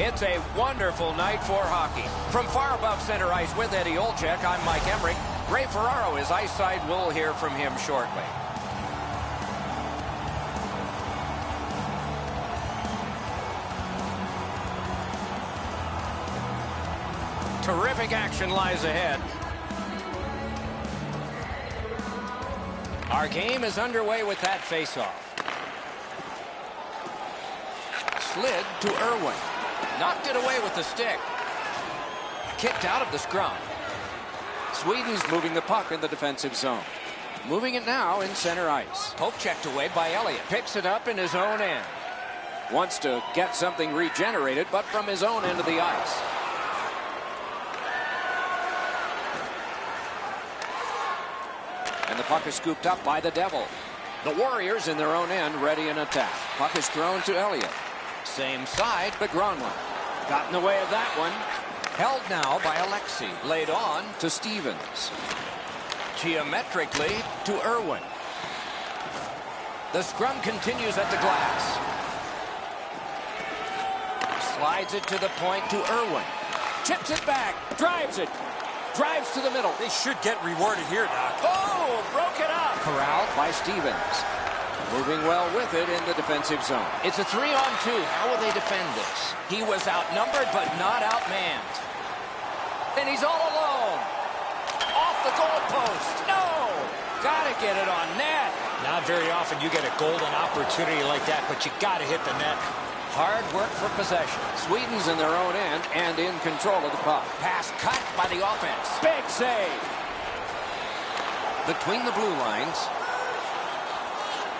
It's a wonderful night for hockey. From far above center ice with Eddie Olczyk, I'm Mike Emmerich. Ray Ferraro is ice side. We'll hear from him shortly. Terrific action lies ahead. Our game is underway with that faceoff. Slid to Irwin. Knocked it away with the stick. Kicked out of the scrum. Sweden's moving the puck in the defensive zone. Moving it now in center ice. Poke checked away by Elliott. Picks it up in his own end. Wants to get something regenerated, but from his own end of the ice. And the puck is scooped up by the Devil. The Warriors in their own end, ready in attack. Puck is thrown to Elliott. Same side, but Gronlund. Got in the way of that one. Held now by Alexei. Laid on to Stevens. Geometrically to Irwin. The scrum continues at the glass. Slides it to the point to Irwin. Chips it back. Drives it. Drives to the middle. They should get rewarded here, Doc. Oh, broke it up. Corralled by Stevens. Moving well with it in the defensive zone. It's a 3-on-2. How will they defend this? He was outnumbered, but not outmanned. And he's all alone. Off the goal post. No! Gotta get it on net. Not very often you get a golden opportunity like that, but you gotta hit the net. Hard work for possession. Sweden's in their own end and in control of the puck. Pass cut by the offense. Big save. Between the blue lines.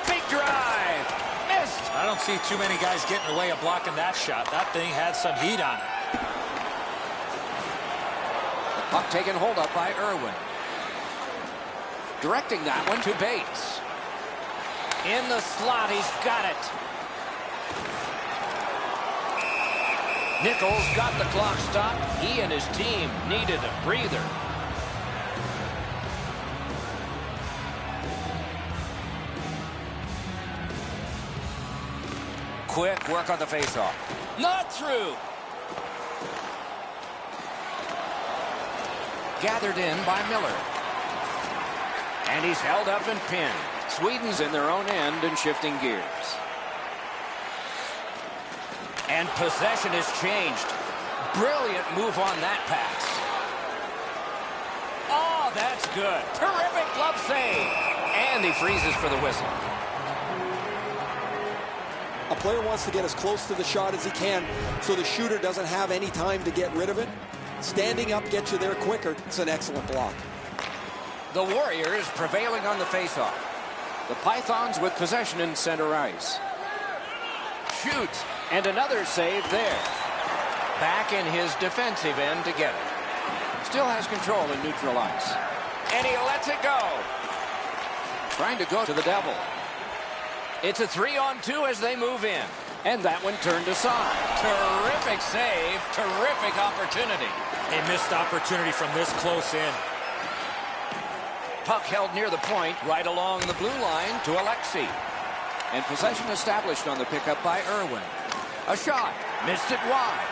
Big drive. Missed. I don't see too many guys getting in the way of blocking that shot. That thing had some heat on it. The puck taken hold up by Irwin. Directing that one to Bates. In the slot, he's got it. Nichols got the clock stopped. He and his team needed a breather. Quick work on the faceoff. Not through. Gathered in by Miller. And he's held up and pinned. Sweden's in their own end and shifting gears. And possession has changed. Brilliant move on that pass. Oh, that's good. Terrific glove save. And he freezes for the whistle. A player wants to get as close to the shot as he can so the shooter doesn't have any time to get rid of it. Standing up gets you there quicker. It's an excellent block. The Warriors prevailing on the faceoff. The Pythons with possession in center ice. Shoot. And another save there. Back in his defensive end to get it. Still has control in neutral ice. And he lets it go. Trying to go to the Devil. It's a 3-on-2 as they move in. And that one turned aside. Terrific save. Terrific opportunity. A missed opportunity from this close in. Puck held near the point, right along the blue line to Alexei. And possession established on the pickup by Irwin. A shot. Missed it wide.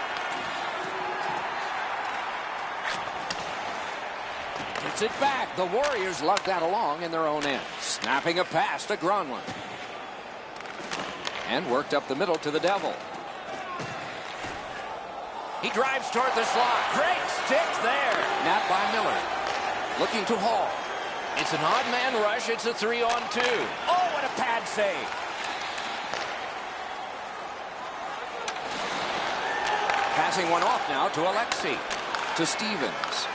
Gets it back. The Warriors lug that along in their own end. Snapping a pass to Gronlund. And worked up the middle to the Devil. He drives toward the slot. Great stick there. Napped by Miller. Looking to Hall. It's an odd man rush. It's a 3-on-2. Oh, what a pad save. Passing one off now to Alexei. To Stevens.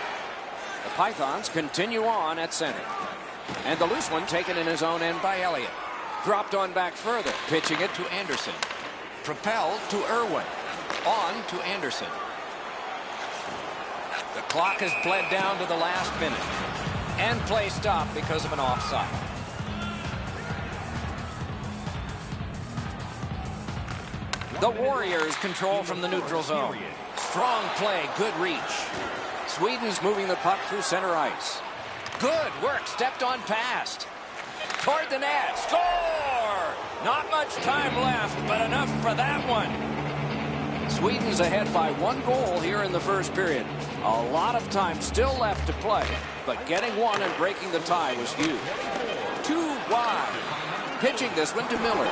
The Pythons continue on at center. And the loose one taken in his own end by Elliott. Dropped on back further. Pitching it to Anderson. Propelled to Irwin. On to Anderson. The clock has bled down to the last minute. And play stopped because of an offside. The Warriors control from the neutral zone. Strong play, good reach. Sweden's moving the puck through center ice. Good work, stepped on past. Toward the net, score! Not much time left, but enough for that one. Sweden's ahead by 1 goal here in the first period. A lot of time still left to play, but getting one and breaking the tie was huge. 2 wide. Pitching this one to Miller.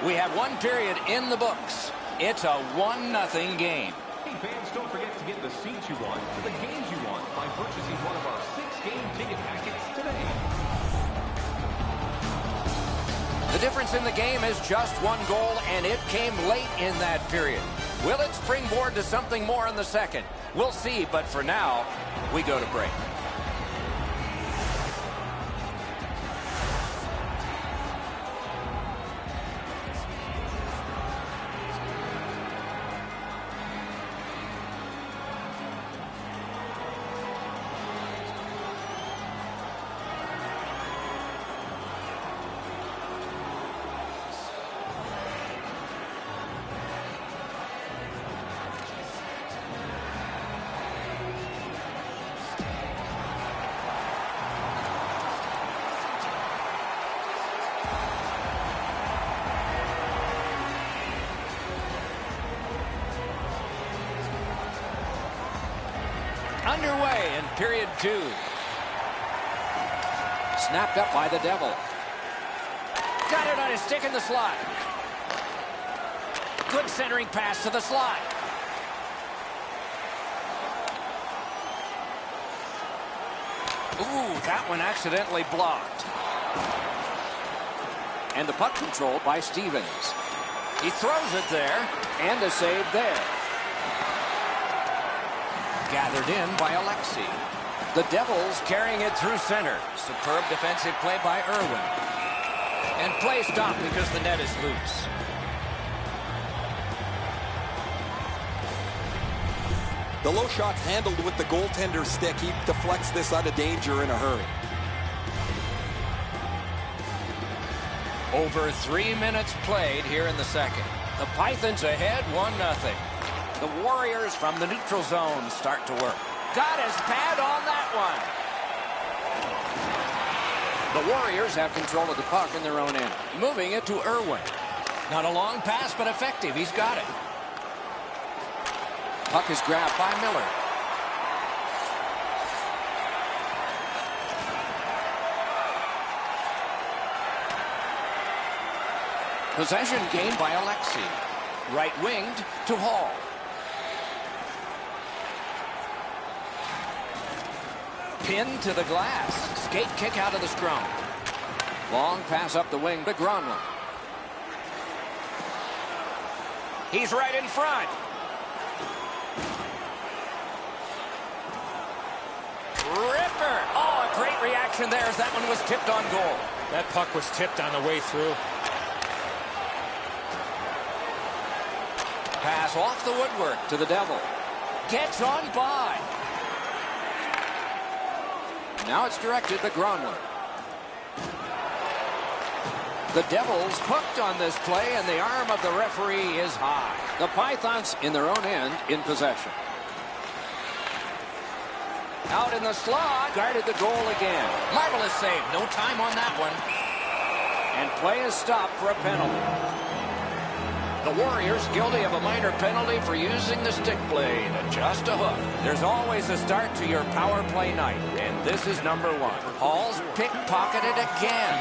We have 1 period in the books. It's a 1-0 game. Hey fans, don't forget to get the seats you want to the games you want by purchasing one of our 6-game ticket packets today. The difference in the game is just 1 goal, and it came late in that period. Will it springboard to something more in the second? We'll see, but for now, we go to break. Underway in period 2. Snapped up by the Devil. Got it on his stick in the slot. Good centering pass to the slot. Ooh, that one accidentally blocked. And the puck controlled by Stevens. He throws it there, and a save there. Gathered in by Alexi. The Devils carrying it through center. Superb defensive play by Irwin. And play stopped because the net is loose. The low shot's handled with the goaltender's stick. He deflects this out of danger in a hurry. Over 3 minutes played here in the second. The Pythons ahead 1-0. The Warriors from the neutral zone start to work. Got his pad on that one. The Warriors have control of the puck in their own end. Moving it to Irwin. Not a long pass, but effective. He's got it. Puck is grabbed by Miller. Possession gained by Alexi. Right-winged to Hall. Pinned to the glass. Skate kick out of the scrum. Long pass up the wing to Gronlund. He's right in front. Ripper. Oh, a great reaction there as that one was tipped on goal. That puck was tipped on the way through. Pass off the woodwork to the Devil. Gets on by. Now it's directed to Gronlund. The Devils hooked on this play, and the arm of the referee is high. The Pythons in their own end in possession. Out in the slot, guarded the goal again. Marvelous save. No time on that one. And play is stopped for a penalty. The Warriors guilty of a minor penalty for using the stick blade. Just a hook. There's always a start to your power play night, and this is number 1. Hall's pickpocketed again.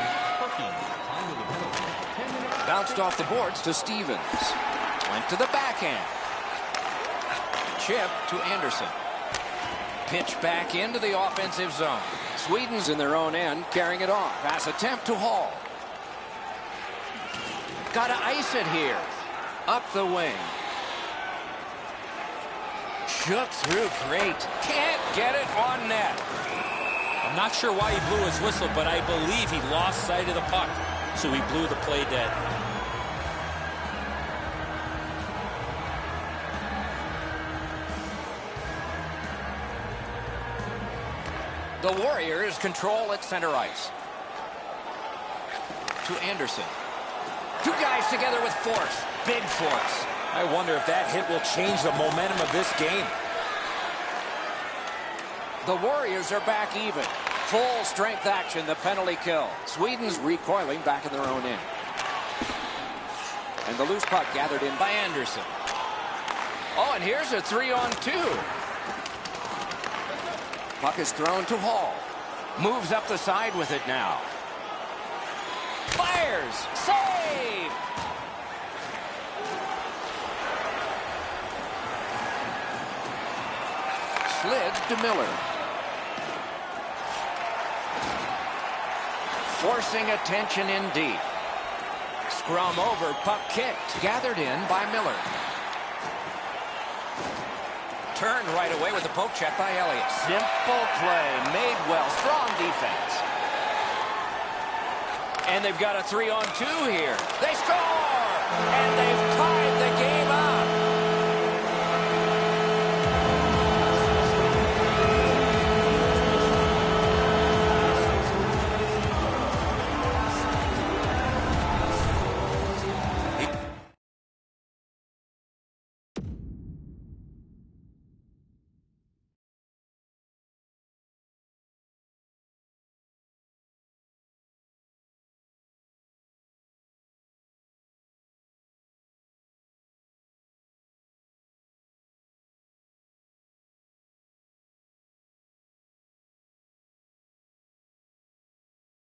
Bounced off the boards to Stevens. Went to the backhand. Chip to Anderson. Pitch back into the offensive zone. Sweden's in their own end, carrying it off. Pass attempt to Hall. Got to ice it here. Up the wing. Shook through great. Can't get it on net. I'm not sure why he blew his whistle, but I believe he lost sight of the puck, so he blew the play dead. The Warriors control at center ice. To Anderson. 2 guys together with force. Big force. I wonder if that hit will change the momentum of this game. The Warriors are back even. Full strength action, the penalty kill. Sweden's recoiling back in their own end. And the loose puck gathered in by Anderson. Oh, and here's a 3-on-2. Puck is thrown to Hall. Moves up the side with it now. Fires. Save. Slids to Miller. Forcing attention in deep. Scrum over, puck kicked. Gathered in by Miller. Turned right away with the poke check by Elliott. Simple play, made well, strong defense. And they've got a 3-on-2 here. They score! And they've tied the game up.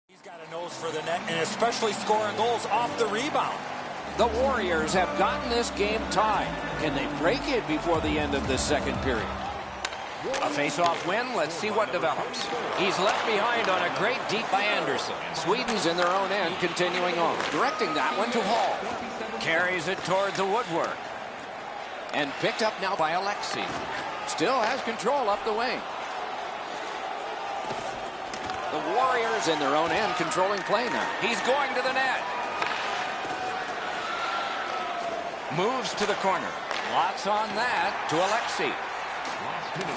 He's got a nose for the net, and especially scoring goals off the rebound. The Warriors have gotten this game tied. Can they break it before the end of the second period? A face-off win. Let's see what develops. He's left behind on a great deep by Anderson. Sweden's in their own end, continuing on. Directing that one to Hall. Carries it toward the woodwork. And picked up now by Alexei. Still has control up the wing. The Warriors in their own end, controlling play now. He's going to the net. Moves to the corner. Lots on that to Alexei.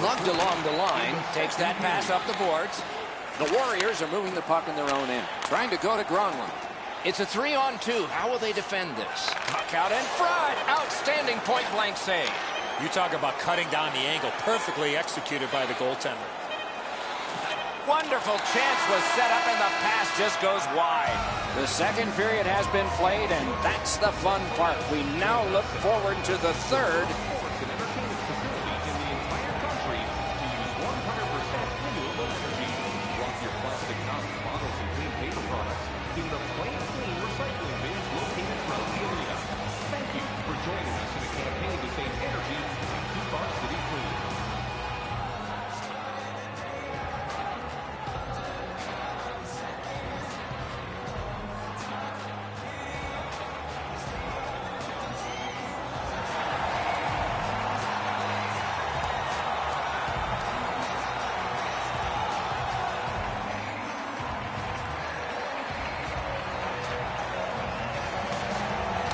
Lugged along the line. Takes that pass up the boards. The Warriors are moving the puck in their own end. Trying to go to Gronlund. It's a 3-on-2. How will they defend this? Puck out in front. Outstanding point-blank save. You talk about cutting down the angle. Perfectly executed by the goaltender. Wonderful chance was set up, and the pass just goes wide. The second period has been played, and that's the fun part. We now look forward to the third.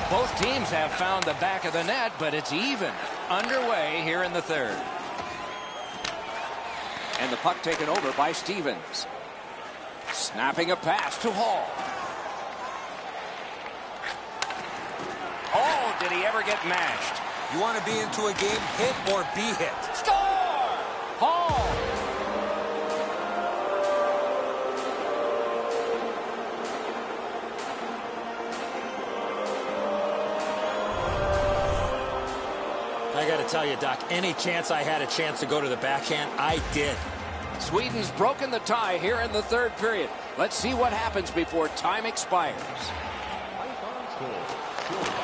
Both teams have found the back of the net, but it's even. Underway here in the third. And the puck taken over by Stevens. Snapping a pass to Hall. Oh, did he ever get mashed? You want to be into a game, hit or be hit. Score! Hall! I got to tell you, Doc, any chance I had a chance to go to the backhand, I did. Sweden's broken the tie here in the third period. Let's see what happens before time expires.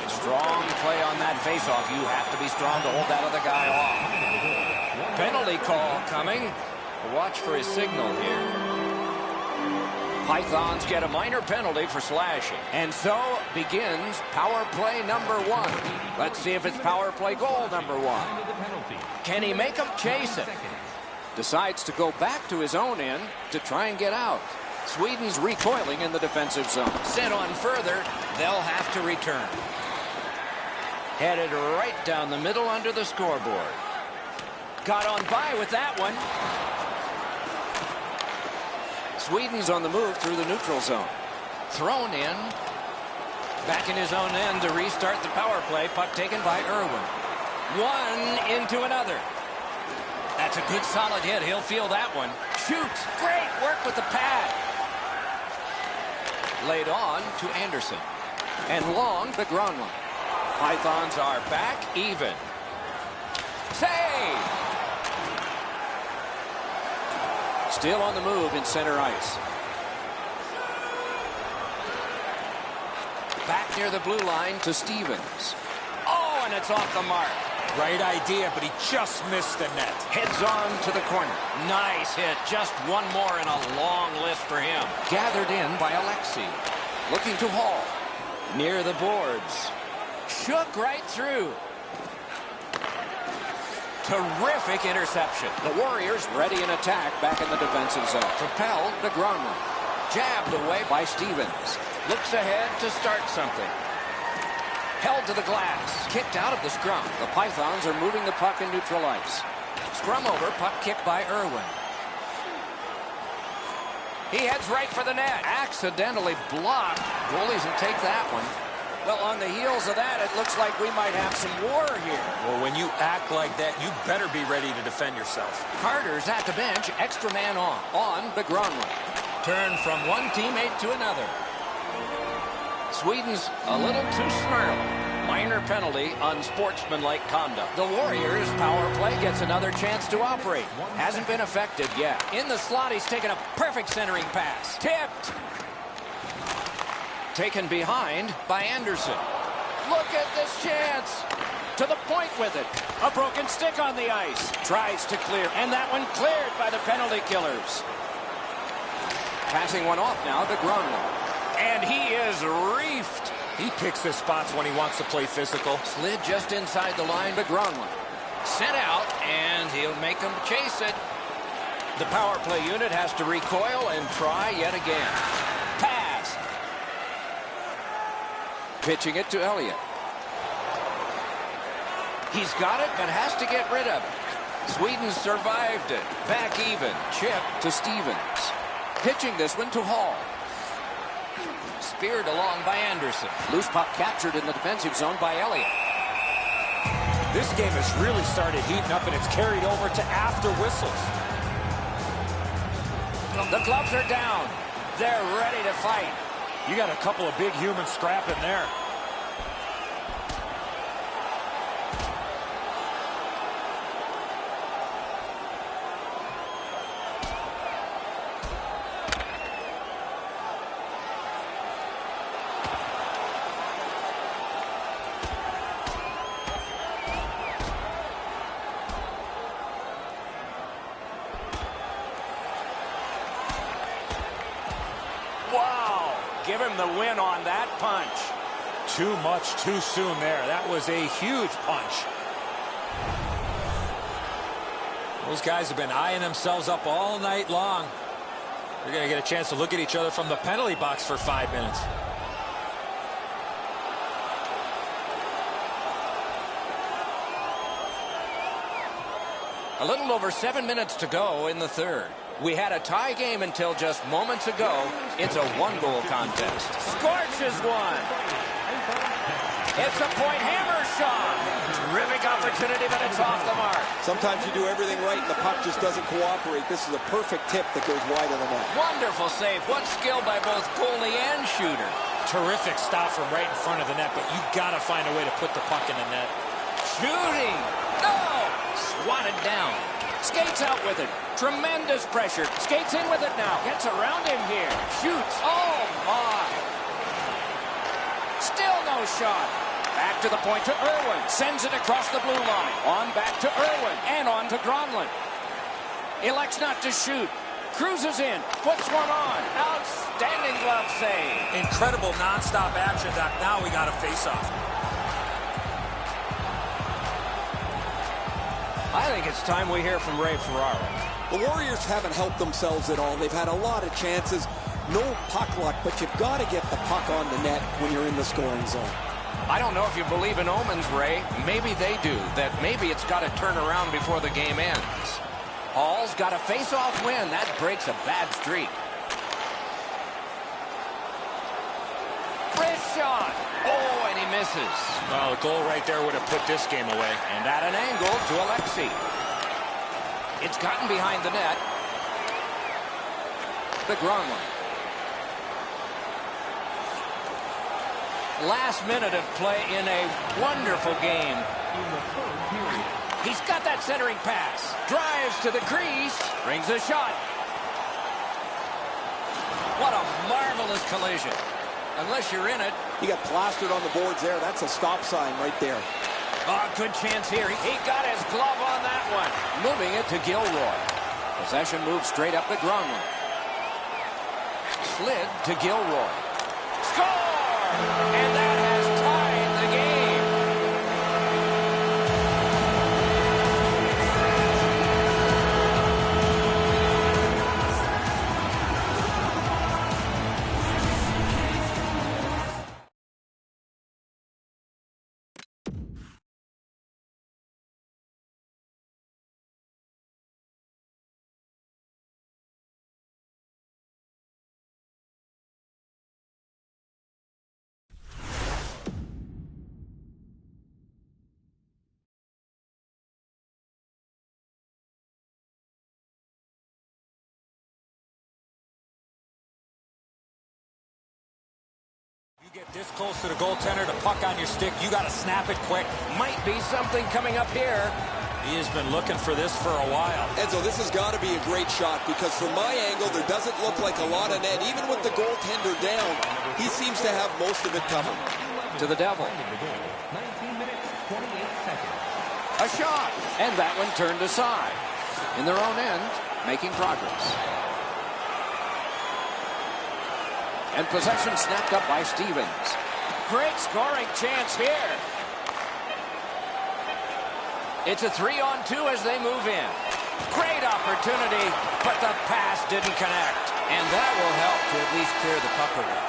Strong play on that faceoff. You have to be strong to hold that other guy off. Penalty call coming. Watch for his signal here. Pythons get a minor penalty for slashing. And so begins power play number 1. Let's see if it's power play goal number 1. Can he make them chase it? Decides to go back to his own end to try and get out. Sweden's recoiling in the defensive zone. Sent on further, they'll have to return. Headed right down the middle under the scoreboard. Got on by with that one. Sweden's on the move through the neutral zone. Thrown in. Back in his own end to restart the power play. Puck taken by Irwin. One into another. That's a good solid hit. He'll feel that one. Shoots. Great work with the pad. Laid on to Anderson. And long to Gronlund. Pythons are back even. Save! Still on the move in center ice. Back near the blue line to Stevens. Oh, and it's off the mark. Right idea, but he just missed the net. Heads on to the corner. Nice hit. Just one more in a long list for him. Gathered in by Alexi. Looking to Hall. Near the boards. Shook right through. Terrific interception. The Warriors ready in attack back in the defensive zone. Propelled to Gronlund. Jabbed away by Stevens. Looks ahead to start something. Held to the glass. Kicked out of the scrum. The Pythons are moving the puck in neutral ice. Scrum over. Puck kicked by Irwin. He heads right for the net. Accidentally blocked. Goalies will take that one. Well, on the heels of that, it looks like we might have some war here. Well, when you act like that, you better be ready to defend yourself. Carter's at the bench. Extra man on the Gronlund. Turn from one teammate to another. Sweden's a little too snarly. Minor penalty, unsportsmanlike conduct. The Warriors' power play gets another chance to operate. Hasn't been effective yet. In the slot, he's taken a perfect centering pass. Tipped. Taken behind by Anderson. Look at this chance. To the point with it. A broken stick on the ice. Tries to clear. And that one cleared by the penalty killers. Passing one off now to Gronlund. And he is reefed. He picks his spots when he wants to play physical. Slid just inside the line to Gronlund. Sent out, and he'll make them chase it. The power play unit has to recoil and try yet again. Pass. Pitching it to Elliott. He's got it, but has to get rid of it. Sweden survived it. Back even. Chip to Stevens. Pitching this one to Hall. Speared along by Anderson. Loose puck captured in the defensive zone by Elliott. This game has really started heating up, and it's carried over to after whistles. The gloves are down. They're ready to fight. You got a couple of big humans scrapping there. Wow! Give him the win on that punch. Too much too soon there. That was a huge punch. Those guys have been eyeing themselves up all night long. They're going to get a chance to look at each other from the penalty box for 5 minutes. A little over 7 minutes to go in the third. We had a tie game until just moments ago. It's a one-goal contest. Scorches one. It's a point hammer shot. Terrific opportunity, but it's off the mark. Sometimes you do everything right and the puck just doesn't cooperate. This is a perfect tip that goes wide of the net. Wonderful save. What skill by both goalie and shooter. Terrific stop from right in front of the net, but you got to find a way to put the puck in the net. Shooting. No! Swatted down. Skates out with it. Tremendous pressure. Skates in with it now. Gets around him here. Shoots. Oh, my. Still no shot. Back to the point to Irwin. Sends it across the blue line. On back to Irwin. And on to Gronlund. Elects not to shoot. Cruises in. Puts one on. Outstanding glove save. Incredible nonstop action, Doc. Now we got a face-off. I think it's time we hear from Ray Ferraro. The Warriors haven't helped themselves at all. They've had a lot of chances. No puck luck, but you've got to get the puck on the net when you're in the scoring zone. I don't know if you believe in omens, Ray. Maybe they do. That maybe it's got to turn around before the game ends. Hall's got a face-off win. That breaks a bad streak. Wrist shot. Oh, and he misses. Well, a goal right there would have put this game away. And at an angle to Alexi. It's gotten behind the net. The Gronlund. Last minute of play in a wonderful game. In the third period. He's got that centering pass. Drives to the crease. Brings a shot. What a marvelous collision. Unless you're in it. He got plastered on the boards there. That's a stop sign right there. Oh, good chance here. He got his glove on that one. Moving it to Gilroy. Possession moves straight up the ground line. Slid to Gilroy. Score! And that has tied the game. You get this close to the goaltender, the puck on your stick, you got to snap it quick. Might be something coming up here. He has been looking for this for a while. Enzo, this has got to be a great shot because from my angle, there doesn't look like a lot of net. Even with the goaltender down, he seems to have most of it covered. To the Devil. 19 minutes, 28 seconds. A shot. And that one turned aside. In their own end, making progress. And possession snapped up by Stevens. Great scoring chance here. It's a 3-on-2 as they move in. Great opportunity, but the pass didn't connect. And that will help to at least clear the puck away.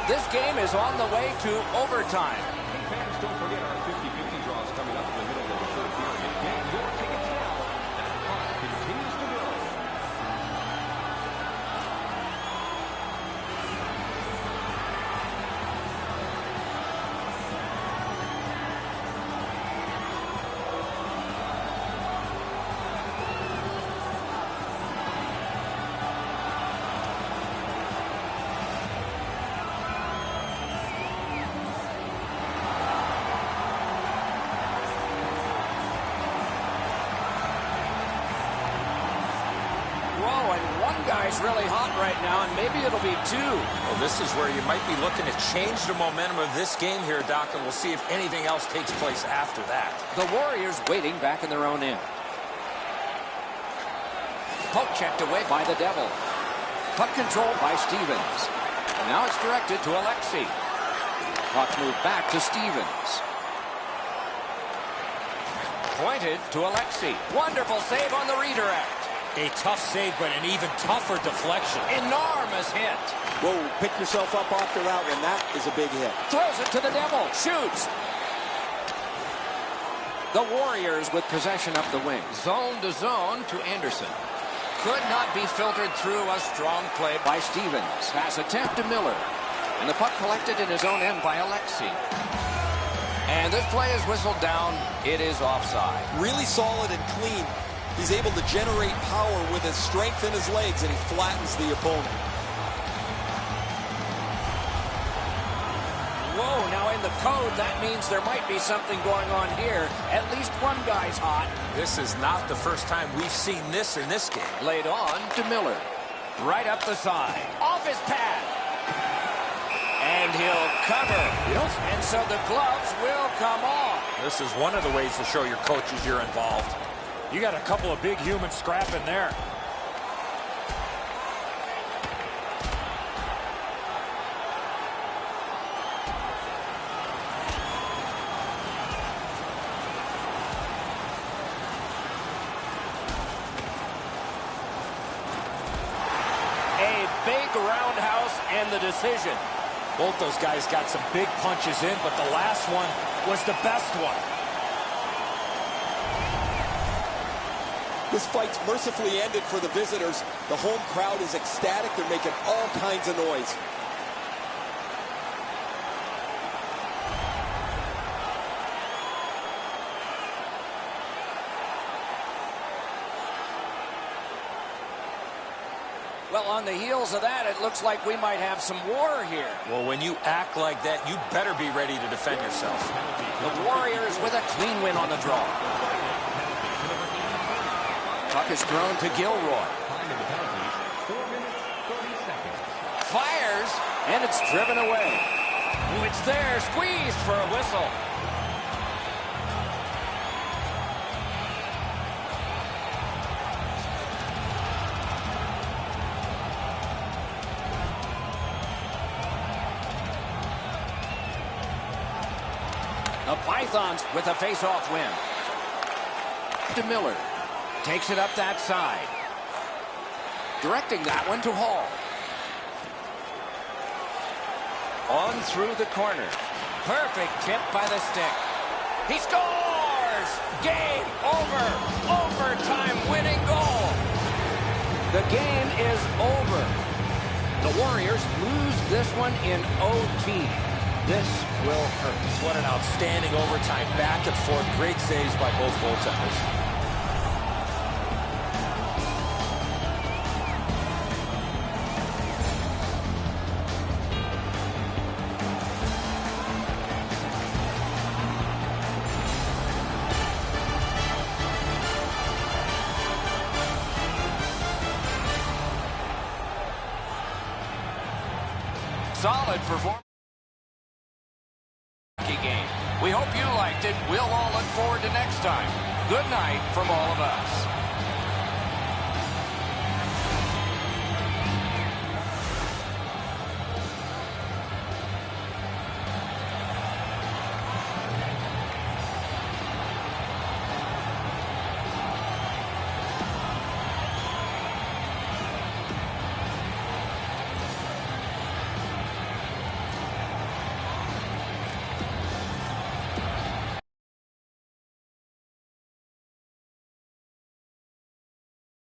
This game is on the way to overtime. Hey fans, don't forget our 50-50 draws coming up in the middle of the third period. Get your tickets now. That puck continues to go. Guy's really hot right now, and maybe it'll be two. Well, this is where you might be looking to change the momentum of this game here, Doc, and we'll see if anything else takes place after that. The Warriors waiting back in their own end. Poke checked away by the Devil. Puck controlled by Stevens. And now it's directed to Alexei. Puck moved back to Stevens. Pointed to Alexei. Wonderful save on the redirect. A tough save, but an even tougher deflection. Enormous hit. Whoa, pick yourself up after that one. That is a big hit. Throws it to the Devil. Shoots. The Warriors with possession up the wing. Zone to zone to Anderson. Could not be filtered through. A strong play by Stevens. Pass attempt to Miller. And the puck collected in his own end by Alexei. And this play is whistled down. It is offside. Really solid and clean. He's able to generate power with his strength in his legs, and he flattens the opponent. Whoa, now in the code, that means there might be something going on here. At least one guy's hot. This is not the first time we've seen this in this game. Laid on to Miller. Right up the side. Off his pad. And he'll cover. And so the gloves will come off. This is one of the ways to show your coaches you're involved. You got a couple of big humans scrapping there. A big roundhouse and the decision. Both those guys got some big punches in, but the last one was the best one. This fight's mercifully ended for the visitors. The home crowd is ecstatic. They're making all kinds of noise. Well, on the heels of that, it looks like we might have some war here. Well, when you act like that, you better be ready to defend yourself. The Warriors with a clean win on the draw. Puck is thrown to Gilroy. Time of the penalties, 4 minutes, 30 seconds. Fires, and it's driven away. Ooh, it's there, squeezed for a whistle. The Pythons with a face-off win. To Miller. Takes it up that side. Directing that one to Hall. On through the corner. Perfect tip by the stick. He scores! Game over. Overtime winning goal. The game is over. The Warriors lose this one in OT. This will hurt. What an outstanding overtime back and forth. Great saves by both goaltenders. Solid performance. Game. We hope you liked it. We'll all look forward to next time. Good night from all of us.